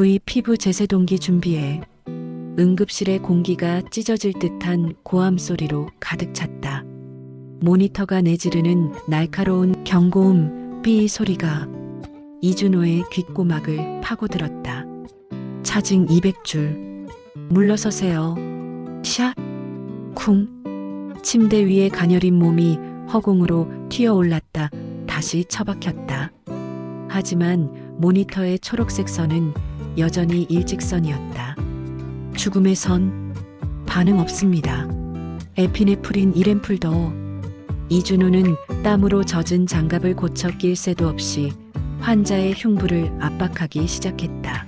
V 피부 제세동기 준비해. 응급실의 공기가 찢어질 듯한 고함 소리로 가득 찼다. 모니터가 내지르는 날카로운 경고음 삐 소리가 이준호의 귓고막을 파고들었다. 차징 200줄. 물러서세요. 샷. 쿵. 침대 위에 가녀린 몸이 허공으로 튀어올랐다. 다시 처박혔다. 하지만 모니터의 초록색 선은 여전히 일직선이었다. 죽음의 선. 반응 없습니다. 에피네프린 1앰플 더. 이준호는 땀으로 젖은 장갑을 고쳐 낄 새도 없이 환자의 흉부를 압박하기 시작했다.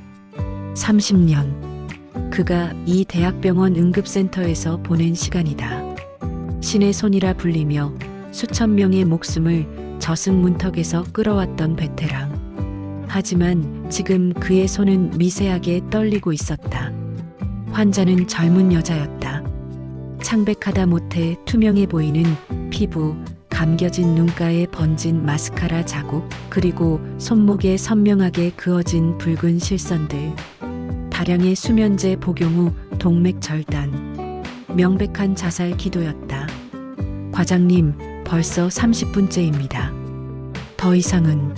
30년. 그가 이 대학병원 응급센터에서 보낸 시간이다. 신의 손이라 불리며 수천 명의 목숨을 저승문턱에서 끌어왔던 베테랑. 하지만 지금 그의 손은 미세하게 떨리고 있었다. 환자는 젊은 여자였다. 창백하다 못해 투명해 보이는 피부, 감겨진 눈가에 번진 마스카라 자국, 그리고 손목에 선명하게 그어진 붉은 실선들. 다량의 수면제 복용 후 동맥 절단. 명백한 자살 기도였다. 과장님, 벌써 30분째입니다. 더 이상은.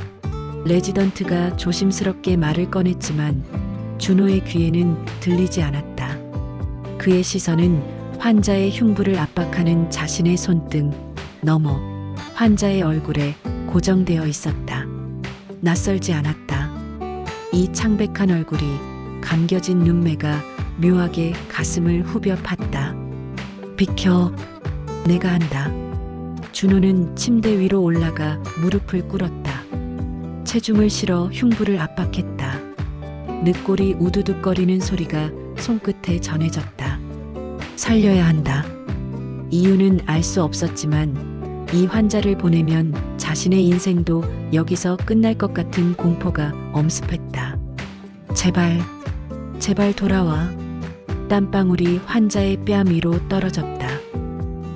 레지던트가 조심스럽게 말을 꺼냈지만 준호의 귀에는 들리지 않았다. 그의 시선은 환자의 흉부를 압박하는 자신의 손등 너머 환자의 얼굴에 고정되어 있었다. 낯설지 않았다. 이 창백한 얼굴이, 감겨진 눈매가 묘하게 가슴을 후벼 팠다. 비켜. 내가 한다. 준호는 침대 위로 올라가 무릎을 꿇었다. 체중을 실어 흉부를 압박했다. 늑골이 우두둑거리는 소리가 손끝에 전해졌다. 살려야 한다. 이유는 알 수 없었지만 이 환자를 보내면 자신의 인생도 여기서 끝날 것 같은 공포가 엄습했다. 제발, 제발 돌아와. 땀방울이 환자의 뺨 위로 떨어졌다.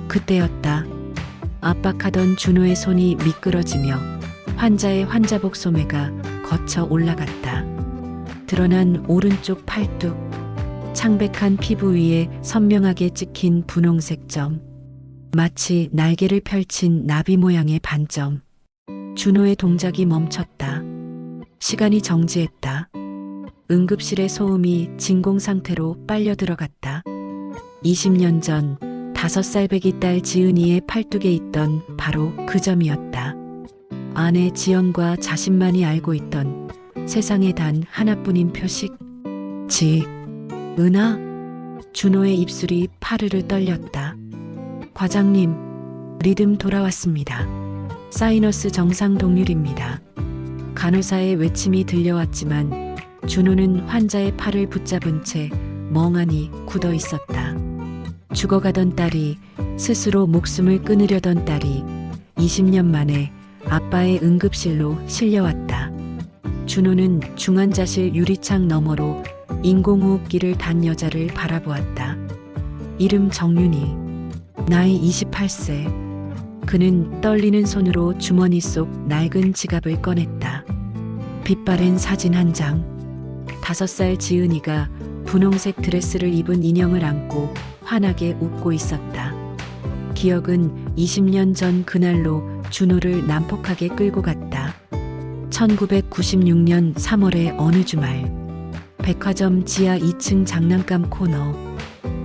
그때였다. 압박하던 준호의 손이 미끄러지며 환자의 환자복 소매가 거쳐 올라갔다. 드러난 오른쪽 팔뚝. 창백한 피부 위에 선명하게 찍힌 분홍색 점. 마치 날개를 펼친 나비 모양의 반점. 준호의 동작이 멈췄다. 시간이 정지했다. 응급실의 소음이 진공 상태로 빨려 들어갔다. 20년 전 5살 배기 딸 지은이의 팔뚝에 있던 바로 그 점이었다. 아내 지연과 자신만이 알고 있던 세상에 단 하나뿐인 표식. 은하? 준호의 입술이 파르르 떨렸다. 과장님, 리듬 돌아왔습니다. 사이너스 정상 동률입니다. 간호사의 외침이 들려왔지만 준호는 환자의 팔을 붙잡은 채 멍하니 굳어 있었다. 죽어가던 딸이, 스스로 목숨을 끊으려던 딸이 20년 만에 아빠의 응급실로 실려왔다. 준호는 중환자실 유리창 너머로 인공호흡기를 단 여자를 바라보았다. 이름 정윤희. 나이 28세. 그는 떨리는 손으로 주머니 속 낡은 지갑을 꺼냈다. 빛바랜 사진 한 장. 5살 지은이가 분홍색 드레스를 입은 인형을 안고 환하게 웃고 있었다. 기억은 20년 전 그날로 준호를 난폭하게 끌고 갔다. 1996년 3월의 어느 주말. 백화점 지하 2층 장난감 코너.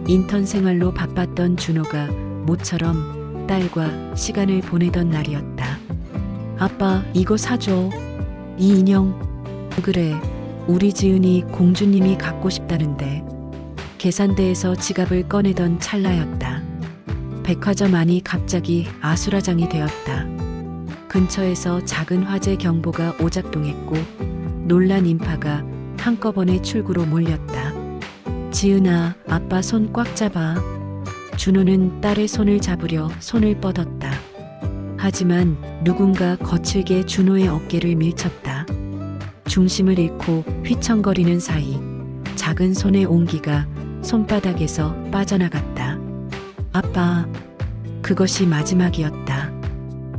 인턴 생활로 바빴던 준호가 모처럼 딸과 시간을 보내던 날이었다. 아빠, 이거 사줘. 이 인형. 그래, 우리 지은이 공주님이 갖고 싶다는데. 계산대에서 지갑을 꺼내던 찰나였다. 백화점 안이 갑자기 아수라장이 되었다. 근처에서 작은 화재 경보가 오작동했고 놀란 인파가 한꺼번에 출구로 몰렸다. 지은아, 아빠 손 꽉 잡아. 준호는 딸의 손을 잡으려 손을 뻗었다. 하지만 누군가 거칠게 준호의 어깨를 밀쳤다. 중심을 잃고 휘청거리는 사이 작은 손의 온기가 손바닥에서 빠져나갔다. 아빠, 그것이 마지막이었다.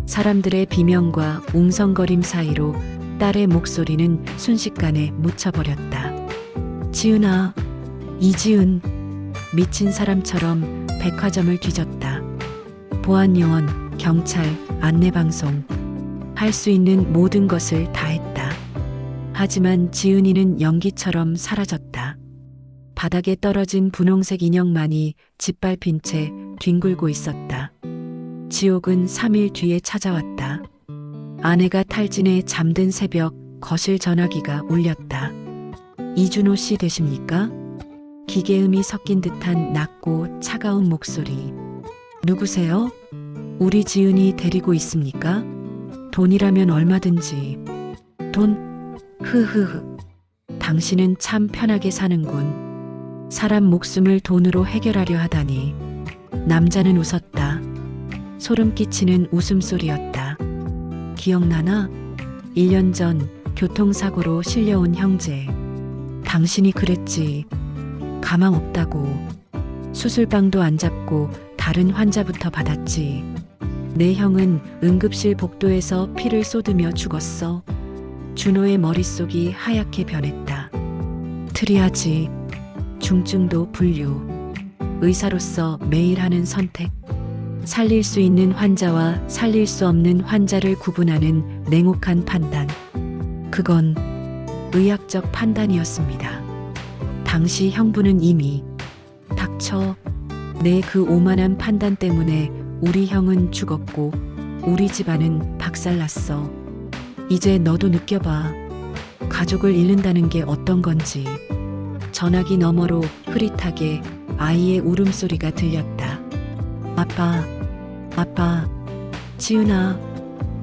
사람들의 비명과 웅성거림 사이로 딸의 목소리는 순식간에 묻혀버렸다. 지은아, 이지은. 미친 사람처럼 백화점을 뒤졌다. 보안요원, 경찰, 안내방송. 할 수 있는 모든 것을 다 했다. 하지만 지은이는 연기처럼 사라졌다. 바닥에 떨어진 분홍색 인형만이 짓밟힌 채 뒹굴고 있었다. 지옥은 3일 뒤에 찾아왔다. 아내가 탈진해 잠든 새벽 거실 전화기가 울렸다. 이준호 씨 되십니까? 기계음이 섞인 듯한 낮고 차가운 목소리. 누구세요? 우리 지은이 데리고 있습니까? 돈이라면 얼마든지. 돈? 흐흐흐. 당신은 참 편하게 사는군. 사람 목숨을 돈으로 해결하려 하다니. 남자는 웃었다. 소름 끼치는 웃음소리였다. 기억나나? 1년 전 교통사고로 실려온 형제. 당신이 그랬지. 가망 없다고. 수술방도 안 잡고 다른 환자부터 받았지. 내 형은 응급실 복도에서 피를 쏟으며 죽었어. 준호의 머릿속이 하얗게 변했다. 트리아지, 중증도 분류. 의사로서 매일 하는 선택. 살릴 수 있는 환자와 살릴 수 없는 환자를 구분하는 냉혹한 판단. 그건 의학적 판단이었습니다. 당시 형부는 이미 닥쳐. 내 그 오만한 판단 때문에 우리 형은 죽었고 우리 집안은 박살났어. 이제 너도 느껴봐. 가족을 잃는다는 게 어떤 건지. 전화기 너머로 흐릿하게 아이의 울음소리가 들렸다. 아빠, 아빠, 지은아,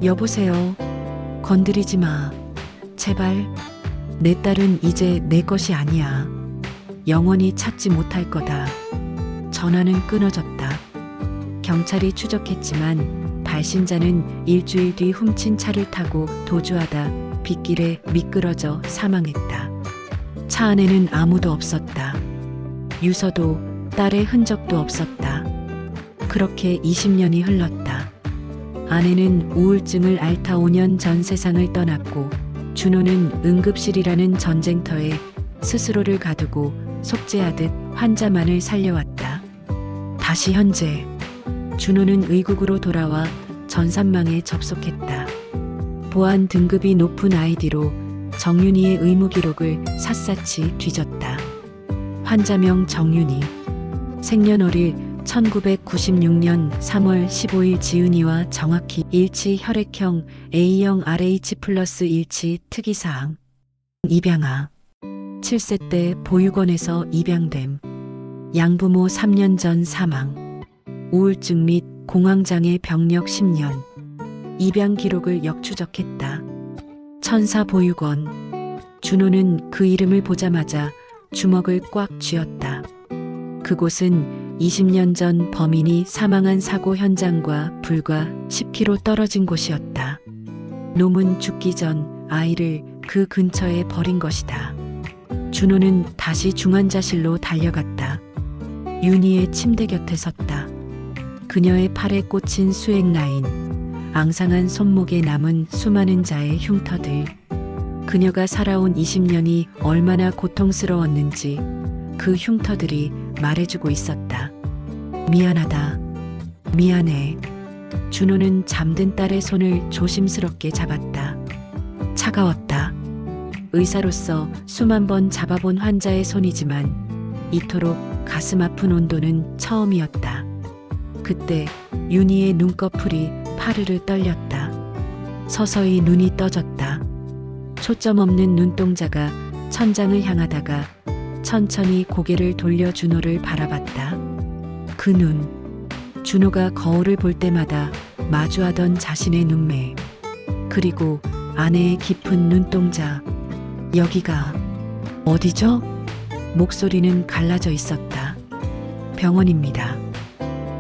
여보세요. 건드리지 마. 제발. 내 딸은 이제 내 것이 아니야. 영원히 찾지 못할 거다. 전화는 끊어졌다. 경찰이 추적했지만 발신자는 일주일 뒤 훔친 차를 타고 도주하다 빗길에 미끄러져 사망했다. 차 안에는 아무도 없었다. 유서도 딸의 흔적도 없었다. 그렇게 20년이 흘렀다. 아내는 우울증을 앓다 5년 전 세상을 떠났고 준호는 응급실이라는 전쟁터에 스스로를 가두고 속죄하듯 환자만을 살려왔다. 다시 현재 준호는 의국으로 돌아와 전산망에 접속했다. 보안 등급이 높은 아이디로 정윤희의 의무 기록을 샅샅이 뒤졌다. 환자명 정윤희. 생년월일 1996년 3월 15일 지은이와 정확히 일치. 혈액형 A형 RH 플러스 일치. 특이사항. 입양아. 7세 때 보육원에서 입양됨. 양부모 3년 전 사망. 우울증 및 공황장애 병력 10년. 입양 기록을 역추적했다. 천사 보육원. 준호는 그 이름을 보자마자 주먹을 꽉 쥐었다. 그곳은 20년 전 범인이 사망한 사고 현장과 불과 10km 떨어진 곳이었다. 놈은 죽기 전 아이를 그 근처에 버린 것이다. 준호는 다시 중환자실로 달려갔다. 윤희의 침대 곁에 섰다. 그녀의 팔에 꽂힌 수액 라인, 앙상한 손목에 남은 수많은 자의 흉터들. 그녀가 살아온 20년이 얼마나 고통스러웠는지 그 흉터들이 말해주고 있었다. 미안하다. 미안해. 준호는 잠든 딸의 손을 조심스럽게 잡았다. 차가웠다. 의사로서 수만 번 잡아본 환자의 손이지만 이토록 가슴 아픈 온도는 처음이었다. 그때 윤희의 눈꺼풀이 파르르 떨렸다. 서서히 눈이 떠졌다. 초점 없는 눈동자가 천장을 향하다가 천천히 고개를 돌려 준호를 바라봤다. 그 눈, 준호가 거울을 볼 때마다 마주하던 자신의 눈매, 그리고 아내의 깊은 눈동자. 여기가 어디죠? 목소리는 갈라져 있었다. 병원입니다.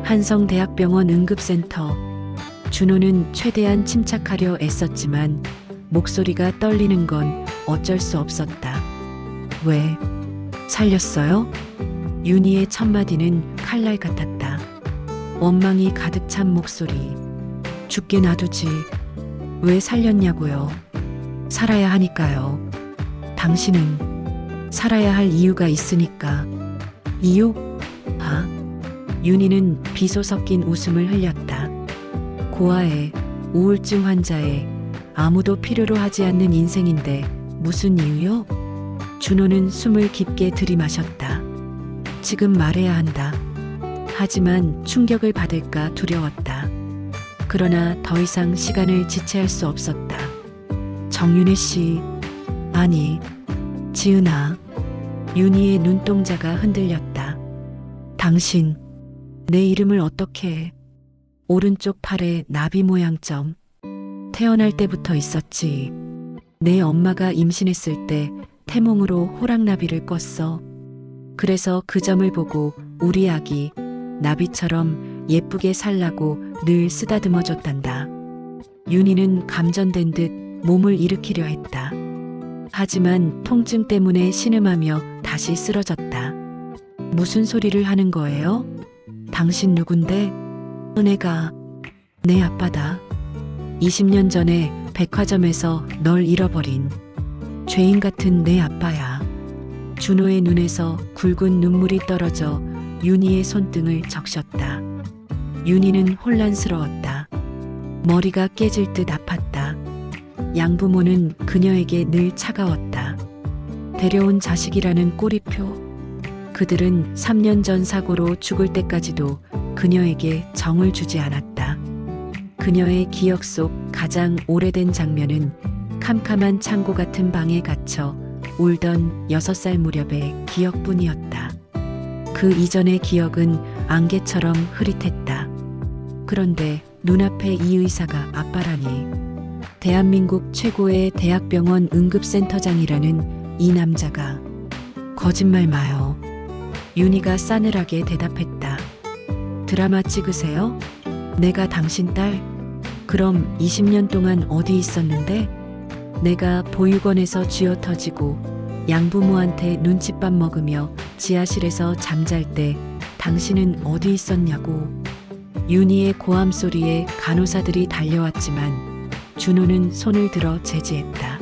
한성대학병원 응급센터. 준호는 최대한 침착하려 애썼지만 목소리가 떨리는 건 어쩔 수 없었다. 왜? 살렸어요? 윤희의 첫마디는 칼날 같았다. 원망이 가득 찬 목소리. 죽게 놔두지. 왜 살렸냐고요? 살아야 하니까요. 당신은 살아야 할 이유가 있으니까. 이유? 아. 윤희는 비소 섞인 웃음을 흘렸다. 고아에, 우울증 환자에, 아무도 필요로 하지 않는 인생인데 무슨 이유요? 준호는 숨을 깊게 들이마셨다. 지금 말해야 한다. 하지만 충격을 받을까 두려웠다. 그러나 더 이상 시간을 지체할 수 없었다. 정윤혜 씨, 아니, 지은아. 윤희의 눈동자가 흔들렸다. 당신, 내 이름을 어떻게 해? 오른쪽 팔에 나비 모양점. 태어날 때부터 있었지. 내 엄마가 임신했을 때 태몽으로 호랑나비를 껐어. 그래서 그 점을 보고 우리 아기 나비처럼 예쁘게 살라고 늘 쓰다듬어 줬단다. 윤희는 감전된 듯 몸을 일으키려 했다. 하지만 통증 때문에 신음하며 다시 쓰러졌다. 무슨 소리를 하는 거예요? 당신 누군데? 은혜가 내 아빠다. 20년 전에 백화점에서 널 잃어버린 죄인 같은 내 아빠야. 준호의 눈에서 굵은 눈물이 떨어져 윤희의 손등을 적셨다. 윤희는 혼란스러웠다. 머리가 깨질 듯 아팠다. 양부모는 그녀에게 늘 차가웠다. 데려온 자식이라는 꼬리표. 그들은 3년 전 사고로 죽을 때까지도 그녀에게 정을 주지 않았다. 그녀의 기억 속 가장 오래된 장면은 캄캄한 창고 같은 방에 갇혀 울던 6살 무렵의 기억뿐이었다. 그 이전의 기억은 안개처럼 흐릿했다. 그런데 눈앞에 이 의사가 아빠라니. 대한민국 최고의 대학병원 응급센터장이라는 이 남자가. 거짓말 마요. 윤희가 싸늘하게 대답했다. 드라마 찍으세요? 내가 당신 딸? 그럼 20년 동안 어디 있었는데? 내가 보육원에서 쥐어 터지고 양부모한테 눈칫밥 먹으며 지하실에서 잠잘 때 당신은 어디 있었냐고. 윤희의 고함 소리에 간호사들이 달려왔지만 준호는 손을 들어 제지했다.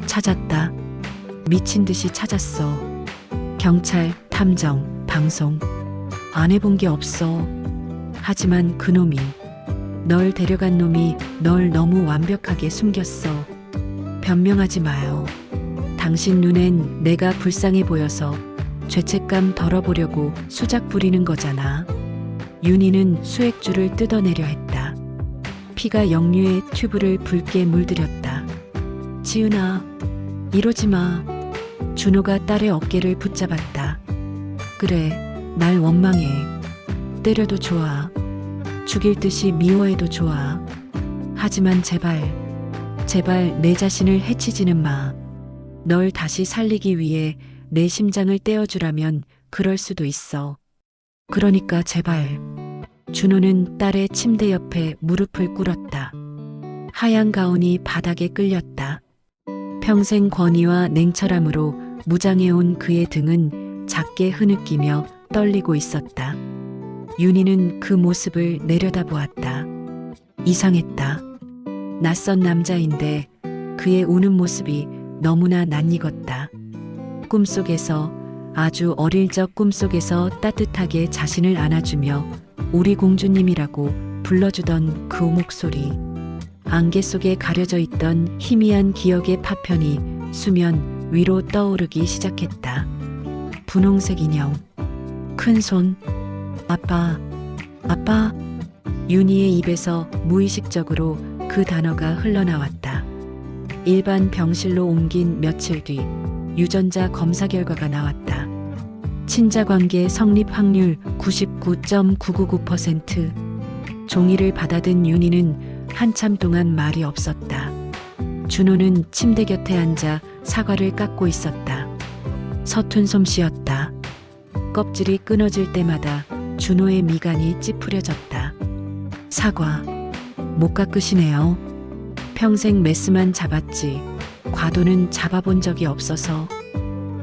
찾았다. 미친 듯이 찾았어. 경찰, 탐정, 방송. 안 해본 게 없어. 하지만 그놈이, 널 데려간 놈이 널 너무 완벽하게 숨겼어. 변명하지 마요. 당신 눈엔 내가 불쌍해 보여서 죄책감 덜어보려고 수작 부리는 거잖아. 윤희는 수액줄을 뜯어내려 했다. 피가 역류해 튜브를 붉게 물들였다. 지은아, 이러지 마. 준호가 딸의 어깨를 붙잡았다. 그래, 날 원망해. 때려도 좋아. 죽일 듯이 미워해도 좋아. 하지만 제발, 제발 내 자신을 해치지는 마. 널 다시 살리기 위해 내 심장을 떼어주라면 그럴 수도 있어. 그러니까 제발. 준호는 딸의 침대 옆에 무릎을 꿇었다. 하얀 가운이 바닥에 끌렸다. 평생 권위와 냉철함으로 무장해온 그의 등은 작게 흐느끼며 떨리고 있었다. 윤희는 그 모습을 내려다보았다. 이상했다. 낯선 남자인데 그의 우는 모습이 너무나 낯익었다. 꿈속에서, 아주 어릴 적 꿈속에서 따뜻하게 자신을 안아주며 우리 공주님이라고 불러주던 그 목소리. 안개 속에 가려져 있던 희미한 기억의 파편이 수면 위로 떠오르기 시작했다. 분홍색 인형. 큰 손. 아빠, 아빠. 윤희의 입에서 무의식적으로 그 단어가 흘러나왔다. 일반 병실로 옮긴 며칠 뒤 유전자 검사 결과가 나왔다. 친자관계 성립 확률 99.999%. 종이를 받아든 윤희는 한참 동안 말이 없었다. 준호는 침대 곁에 앉아 사과를 깎고 있었다. 서툰 솜씨였다. 껍질이 끊어질 때마다 준호의 미간이 찌푸려졌다. 사과, 못 깎으시네요. 평생 메스만 잡았지 과도는 잡아본 적이 없어서.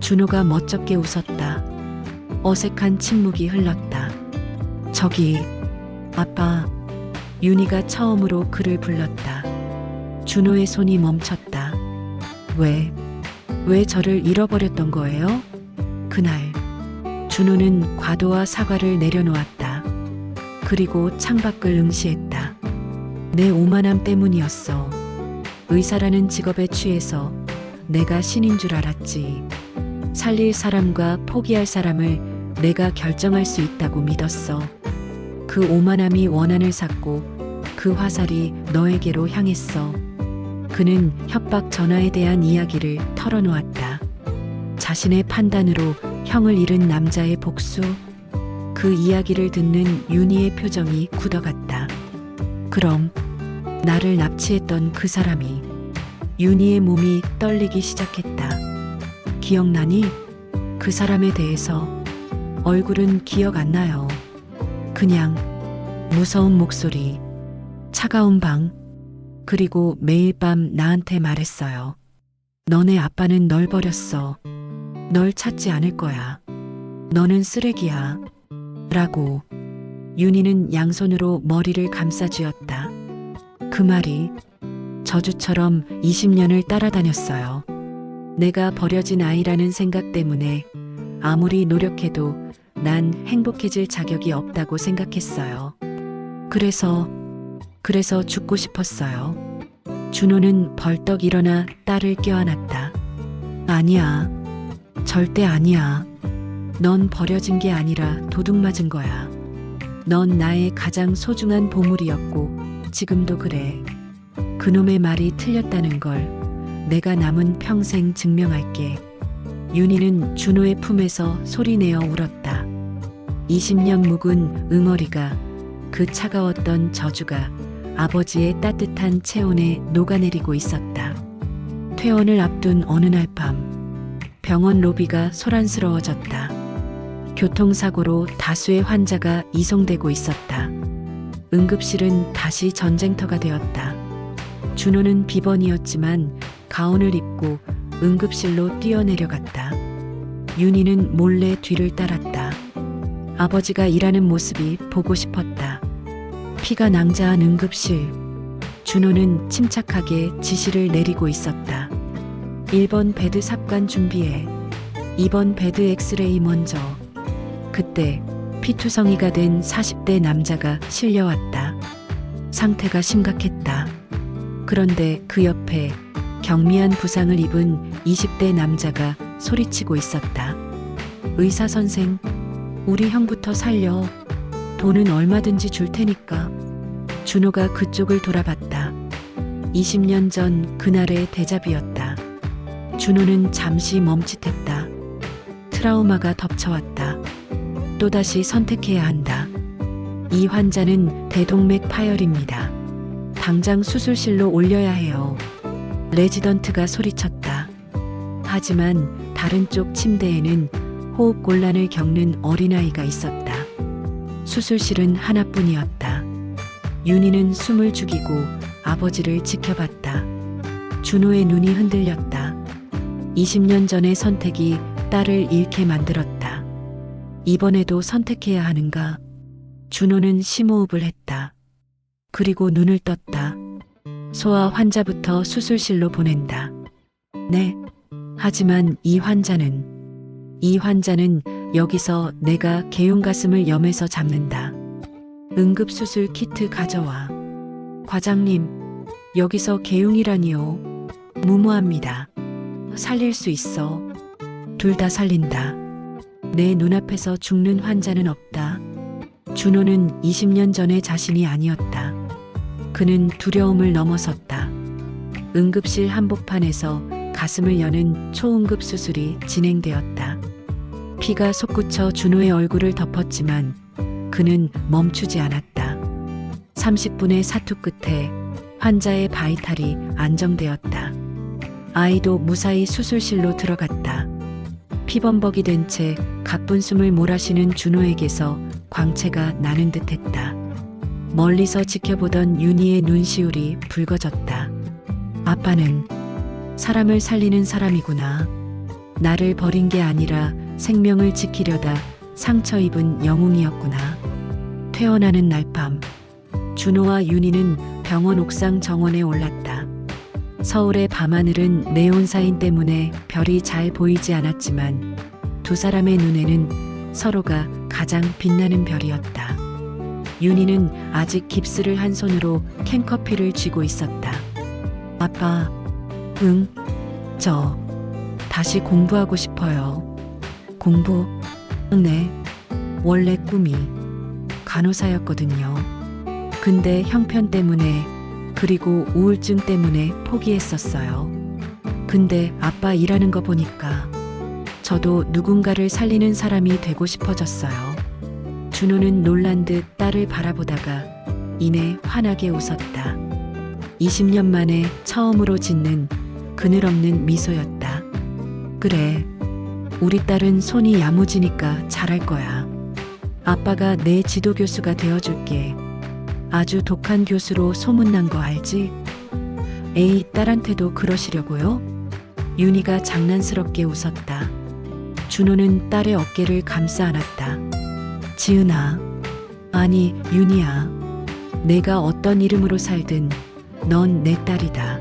준호가 멋쩍게 웃었다. 어색한 침묵이 흘렀다. 저기, 아빠. 윤희가 처음으로 그를 불렀다. 준호의 손이 멈췄다. 왜? 왜 저를 잃어버렸던 거예요? 그날 준호는 과도와 사과를 내려놓았다. 그리고 창밖을 응시했다. 내 오만함 때문이었어. 의사라는 직업에 취해서 내가 신인 줄 알았지. 살릴 사람과 포기할 사람을 내가 결정할 수 있다고 믿었어. 그 오만함이 원한을 샀고 그 화살이 너에게로 향했어. 그는 협박 전화에 대한 이야기를 털어놓았다. 자신의 판단으로 형을 잃은 남자의 복수. 그 이야기를 듣는 윤희의 표정이 굳어갔다. 그럼 나를 납치했던 그 사람이. 윤희의 몸이 떨리기 시작했다. 기억나니? 그 사람에 대해서. 얼굴은 기억 안 나요. 그냥 무서운 목소리, 차가운 방, 그리고 매일 밤 나한테 말했어요. 너네 아빠는 널 버렸어. 널 찾지 않을 거야. 너는 쓰레기야. 라고. 윤희는 양손으로 머리를 감싸쥐었다. 그 말이 저주처럼 20년을 따라다녔어요. 내가 버려진 아이라는 생각 때문에 아무리 노력해도 난 행복해질 자격이 없다고 생각했어요. 그래서 죽고 싶었어요. 준호는 벌떡 일어나 딸을 껴안았다. 아니야. 절대 아니야. 넌 버려진 게 아니라 도둑맞은 거야. 넌 나의 가장 소중한 보물이었고 지금도 그래. 그놈의 말이 틀렸다는 걸 내가 남은 평생 증명할게. 윤희는 준호의 품에서 소리내어 울었다. 20년 묵은 응어리가, 그 차가웠던 저주가 아버지의 따뜻한 체온에 녹아내리고 있었다. 퇴원을 앞둔 어느 날 밤, 병원 로비가 소란스러워졌다. 교통사고로 다수의 환자가 이송되고 있었다. 응급실은 다시 전쟁터가 되었다. 준호는 비번이었지만 가운을 입고 응급실로 뛰어내려갔다. 윤희는 몰래 뒤를 따랐다. 아버지가 일하는 모습이 보고 싶었다. 피가 낭자한 응급실. 준호는 침착하게 지시를 내리고 있었다. 1번 베드 삽관 준비해. 2번 베드 엑스레이 먼저. 그때 피투성이가 된 40대 남자가 실려왔다. 상태가 심각했다. 그런데 그 옆에 경미한 부상을 입은 20대 남자가 소리치고 있었다. 의사 선생, 우리 형부터 살려. 돈은 얼마든지 줄 테니까. 준호가 그쪽을 돌아봤다. 20년 전 그날의 대자비였다. 준호는 잠시 멈칫했다. 트라우마가 덮쳐왔다. 또다시 선택해야 한다. 이 환자는 대동맥 파열입니다. 당장 수술실로 올려야 해요. 레지던트가 소리쳤다. 하지만 다른 쪽 침대에는 호흡 곤란을 겪는 어린아이가 있었다. 수술실은 하나뿐이었다. 윤희는 숨을 죽이고 아버지를 지켜봤다. 준호의 눈이 흔들렸다. 20년 전의 선택이 딸을 잃게 만들었다. 이번에도 선택해야 하는가? 준호는 심호흡을 했다. 그리고 눈을 떴다. 소아 환자부터 수술실로 보낸다. 네. 하지만 이 환자는 여기서 내가 개용가슴을 염해서 잡는다. 응급수술 키트 가져와. 과장님, 여기서 개용이라니요. 무모합니다. 살릴 수 있어. 둘 다 살린다. 내 눈앞에서 죽는 환자는 없다. 준호는 20년 전의 자신이 아니었다. 그는 두려움을 넘어섰다. 응급실 한복판에서 가슴을 여는 초응급 수술이 진행되었다. 피가 솟구쳐 준호의 얼굴을 덮었지만 그는 멈추지 않았다. 30분의 사투 끝에 환자의 바이탈이 안정되었다. 아이도 무사히 수술실로 들어갔다. 피범벅이 된 채 가쁜 숨을 몰아쉬는 준호에게서 광채가 나는 듯했다. 멀리서 지켜보던 윤희의 눈시울이 붉어졌다. 아빠는 사람을 살리는 사람이구나. 나를 버린 게 아니라 생명을 지키려다 상처 입은 영웅이었구나. 퇴원하는 날 밤, 준호와 윤희는 병원 옥상 정원에 올랐다. 서울의 밤하늘은 네온사인 때문에 별이 잘 보이지 않았지만 두 사람의 눈에는 서로가 가장 빛나는 별이었다. 윤희는 아직 깁스를 한 손으로 캔커피를 쥐고 있었다. 아빠, 응, 저 다시 공부하고 싶어요. 공부? 네, 원래 꿈이 간호사였거든요. 근데 형편 때문에 그리고 우울증 때문에 포기했었어요. 근데 아빠 일하는 거 보니까 저도 누군가를 살리는 사람이 되고 싶어졌어요. 준호는 놀란 듯 딸을 바라보다가 이내 환하게 웃었다. 20년 만에 처음으로 짓는 그늘없는 미소였다. 그래, 우리 딸은 손이 야무지니까 잘할 거야. 아빠가 내 지도교수가 되어줄게. 아주 독한 교수로 소문난 거 알지? 에이, 딸한테도 그러시려고요? 윤희가 장난스럽게 웃었다. 준호는 딸의 어깨를 감싸 안았다. 지은아, 아니 윤희야, 내가 어떤 이름으로 살든 넌 내 딸이다.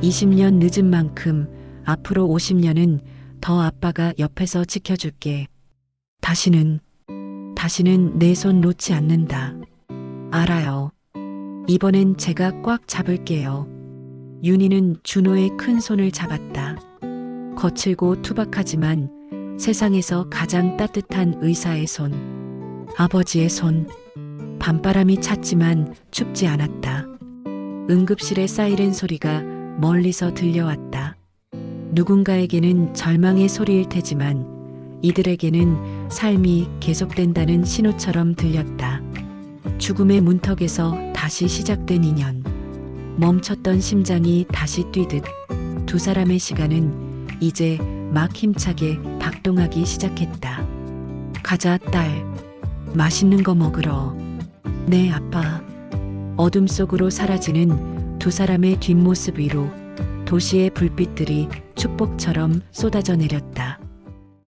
20년 늦은 만큼 앞으로 50년은 더 아빠가 옆에서 지켜줄게. 다시는 내 손 놓지 않는다. 알아요. 이번엔 제가 꽉 잡을게요. 윤희는 준호의 큰 손을 잡았다. 거칠고 투박하지만 세상에서 가장 따뜻한 의사의 손, 아버지의 손. 밤바람이 찼지만 춥지 않았다. 응급실의 사이렌 소리가 멀리서 들려왔다. 누군가에게는 절망의 소리일 테지만 이들에게는 삶이 계속된다는 신호처럼 들렸다. 죽음의 문턱에서 다시 시작된 인연. 멈췄던 심장이 다시 뛰듯 두 사람의 시간은 이제 막 힘차게 박동하기 시작했다. 가자, 딸. 맛있는 거 먹으러. 네, 아빠. 어둠 속으로 사라지는 두 사람의 뒷모습 위로 도시의 불빛들이 축복처럼 쏟아져 내렸다.